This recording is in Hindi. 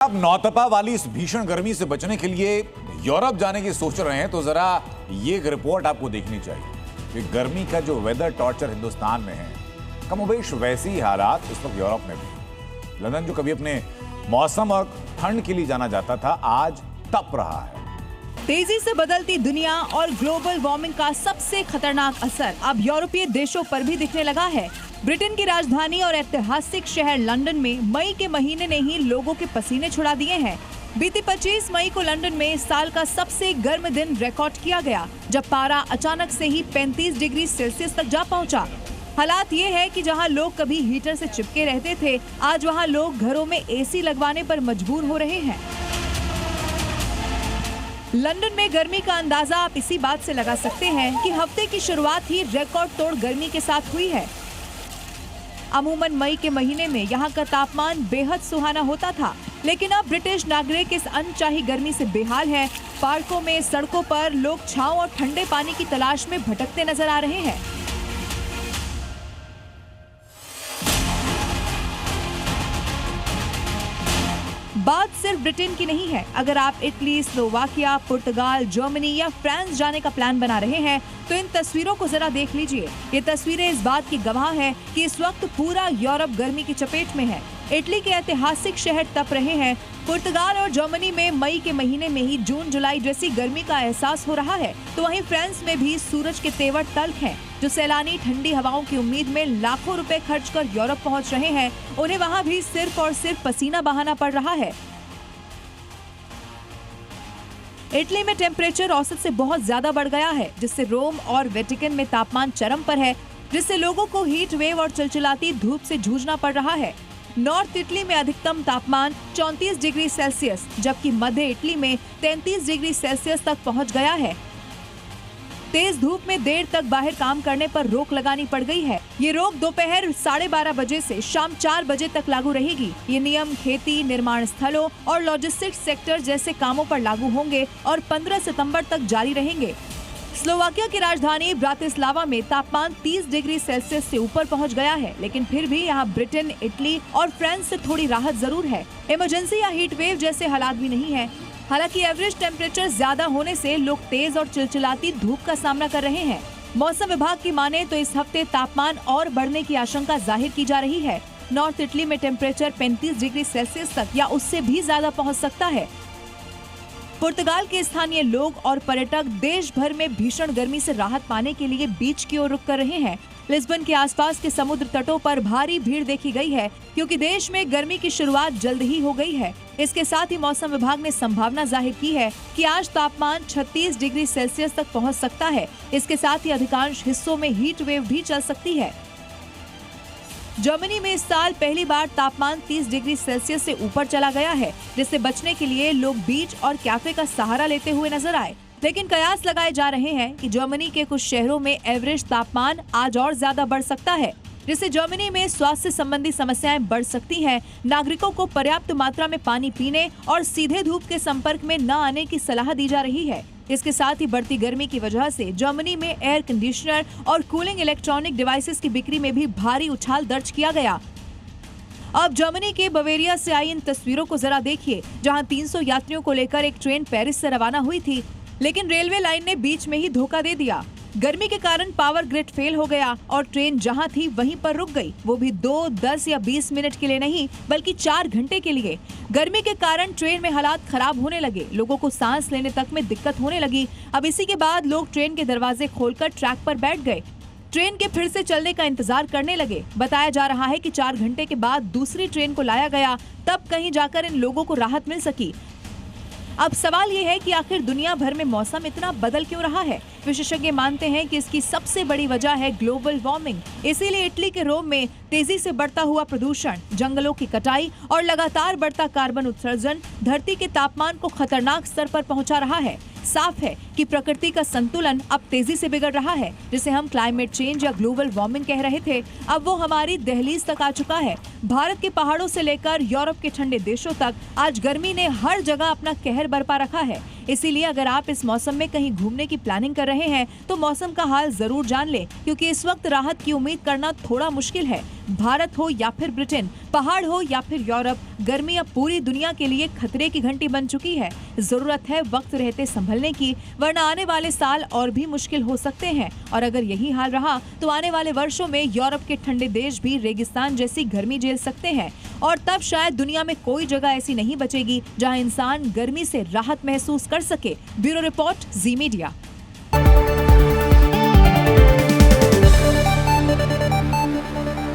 अब नौतपा वाली इस भीषण गर्मी से बचने के लिए यूरोप जाने की सोच रहे हैं तो जरा ये एक रिपोर्ट आपको देखनी चाहिए कि गर्मी का जो वेदर टॉर्चर हिंदुस्तान में है, कमोबेश वैसे ही हालात इस वक्त यूरोप में भी। लंदन जो कभी अपने मौसम और ठंड के लिए जाना जाता था, आज तप रहा है। तेजी से बदलती दुनिया और ग्लोबल वार्मिंग का सबसे खतरनाक असर अब यूरोपीय देशों पर भी दिखने लगा है। ब्रिटेन की राजधानी और ऐतिहासिक शहर लंदन में मई के महीने ने ही लोगों के पसीने छुड़ा दिए हैं। बीती 25 मई को लंदन में साल का सबसे गर्म दिन रिकॉर्ड किया गया, जब पारा अचानक से ही 35 डिग्री सेल्सियस तक जा पहुंचा। हालात ये है कि जहां लोग कभी हीटर से चिपके रहते थे, आज वहां लोग घरों में एसी लगवाने पर मजबूर हो रहे हैं। लंदन में गर्मी का अंदाजा आप इसी बात से लगा सकते हैं कि हफ्ते की शुरुआत ही रिकॉर्ड तोड़ गर्मी के साथ हुई है। अमूमन मई के महीने में यहाँ का तापमान बेहद सुहाना होता था, लेकिन अब ब्रिटिश नागरिक इस अनचाही गर्मी से बेहाल है। पार्कों में, सड़कों पर लोग छांव और ठंडे पानी की तलाश में भटकते नजर आ रहे हैं। बात सिर्फ ब्रिटेन की नहीं है। अगर आप इटली, स्लोवाकिया, पुर्तगाल, जर्मनी या फ्रांस जाने का प्लान बना रहे हैं तो इन तस्वीरों को जरा देख लीजिए। ये तस्वीरें इस बात की गवाह है कि इस वक्त पूरा यूरोप गर्मी की चपेट में है। इटली के ऐतिहासिक शहर तप रहे हैं। पुर्तगाल और जर्मनी में मई के महीने में ही जून जुलाई जैसी गर्मी का एहसास हो रहा है, तो वहीं फ्रांस में भी सूरज के तेवर तल्ख हैं। जो सैलानी ठंडी हवाओं की उम्मीद में लाखों रुपए खर्च कर यूरोप पहुंच रहे हैं, उन्हें वहां भी सिर्फ और सिर्फ पसीना बहाना पड़ रहा है। इटली में टेम्परेचर औसत से बहुत ज्यादा बढ़ गया है, जिससे रोम और वेटिकन में तापमान चरम पर है, जिससे लोगों को हीट वेव और चिलचिलाती धूप से जूझना पड़ रहा है। नॉर्थ इटली में अधिकतम तापमान 34 डिग्री सेल्सियस, जबकि मध्य इटली में 33 डिग्री सेल्सियस तक पहुंच गया है। तेज धूप में देर तक बाहर काम करने पर रोक लगानी पड़ गई है। ये रोक दोपहर 12:30 बजे से शाम 4 बजे तक लागू रहेगी। ये नियम खेती, निर्माण स्थलों और लॉजिस्टिक्स सेक्टर जैसे कामों पर लागू होंगे और 15 सितंबर तक जारी रहेंगे। स्लोवाकिया की राजधानी ब्रातिस्लावा में तापमान 30 डिग्री सेल्सियस से ऊपर पहुंच गया है, लेकिन फिर भी यहाँ ब्रिटेन, इटली और फ्रांस से थोड़ी राहत जरूर है। इमरजेंसी या हीट वेव जैसे हालात भी नहीं है। हालांकि एवरेज टेम्परेचर ज्यादा होने से लोग तेज और चिलचिलाती धूप का सामना कर रहे हैं। मौसम विभाग की माने तो इस हफ्ते तापमान और बढ़ने की आशंका जाहिर की जा रही है। नॉर्थ इटली में टेम्परेचर 35 डिग्री सेल्सियस तक या उससे भी ज्यादा पहुंच सकता है। पुर्तगाल के स्थानीय लोग और पर्यटक देश भर में भीषण गर्मी से राहत पाने के लिए बीच की ओर रुख कर रहे हैं। लिस्बन के आसपास के समुद्र तटों पर भारी भीड़ देखी गई है, क्योंकि देश में गर्मी की शुरुआत जल्द ही हो गई है। इसके साथ ही मौसम विभाग ने संभावना जाहिर की है कि आज तापमान 36 डिग्री सेल्सियस तक पहुंच सकता है। इसके साथ ही अधिकांश हिस्सों में हीट वेव भी चल सकती है। जर्मनी में इस साल पहली बार तापमान 30 डिग्री सेल्सियस से ऊपर चला गया है, जिससे बचने के लिए लोग बीच और कैफे का सहारा लेते हुए नजर आए। लेकिन कयास लगाए जा रहे हैं कि जर्मनी के कुछ शहरों में एवरेज तापमान आज और ज्यादा बढ़ सकता है, जिससे जर्मनी में स्वास्थ्य संबंधी समस्याएं बढ़ सकती हैं। नागरिकों को पर्याप्त मात्रा में पानी पीने और सीधे धूप के संपर्क में न आने की सलाह दी जा रही है। इसके साथ ही बढ़ती गर्मी की वजह से जर्मनी में एयर कंडीशनर और कूलिंग इलेक्ट्रॉनिक डिवाइसेस की बिक्री में भी भारी उछाल दर्ज किया गया। अब जर्मनी के बवेरिया से आई इन तस्वीरों को जरा देखिए, जहां 300 यात्रियों को लेकर एक ट्रेन पेरिस से रवाना हुई थी, लेकिन रेलवे लाइन ने बीच में ही धोखा दे दिया। गर्मी के कारण पावर ग्रिड फेल हो गया और ट्रेन जहां थी वहीं पर रुक गई, वो भी 2, 10 या 20 मिनट के लिए नहीं, बल्कि 4 घंटे के लिए। गर्मी के कारण ट्रेन में हालात खराब होने लगे, लोगों को सांस लेने तक में दिक्कत होने लगी। अब इसी के बाद लोग ट्रेन के दरवाजे खोलकर ट्रैक पर बैठ गए, ट्रेन के फिर से चलने का इंतजार करने लगे। बताया जा रहा है कि 4 घंटे के बाद दूसरी ट्रेन को लाया गया, तब कहीं जाकर इन लोगों को राहत मिल सकी। अब सवाल ये है कि आखिर दुनिया भर में मौसम इतना बदल क्यों रहा है। विशेषज्ञ मानते हैं कि इसकी सबसे बड़ी वजह है ग्लोबल वार्मिंग। इसीलिए इटली के रोम में तेजी से बढ़ता हुआ प्रदूषण, जंगलों की कटाई और लगातार बढ़ता कार्बन उत्सर्जन धरती के तापमान को खतरनाक स्तर पर पहुंचा रहा है। साफ है कि प्रकृति का संतुलन अब तेजी से बिगड़ रहा है। जिसे हम क्लाइमेट चेंज या ग्लोबल वार्मिंग कह रहे थे, अब वो हमारी दहलीज तक आ चुका है। भारत के पहाड़ों से लेकर यूरोप के ठंडे देशों तक आज गर्मी ने हर जगह अपना कहर बरपा रखा है। इसीलिए अगर आप इस मौसम में कहीं घूमने की प्लानिंग कर रहे हैं तो मौसम का हाल जरूर जान लें, क्योंकि इस वक्त राहत की उम्मीद करना थोड़ा मुश्किल है। भारत हो या फिर ब्रिटेन, पहाड़ हो या फिर यूरोप, गर्मी अब पूरी दुनिया के लिए खतरे की घंटी बन चुकी है। जरूरत है वक्त रहते संभलने की, वरना आने वाले साल और भी मुश्किल हो सकते हैं। और अगर यही हाल रहा तो आने वाले वर्षों में यूरोप के ठंडे देश भी रेगिस्तान जैसी गर्मी झेल सकते हैं, और तब शायद दुनिया में कोई जगह ऐसी नहीं बचेगी जहां इंसान गर्मी से राहत महसूस कर सके। ब्यूरो रिपोर्ट, जी मीडिया।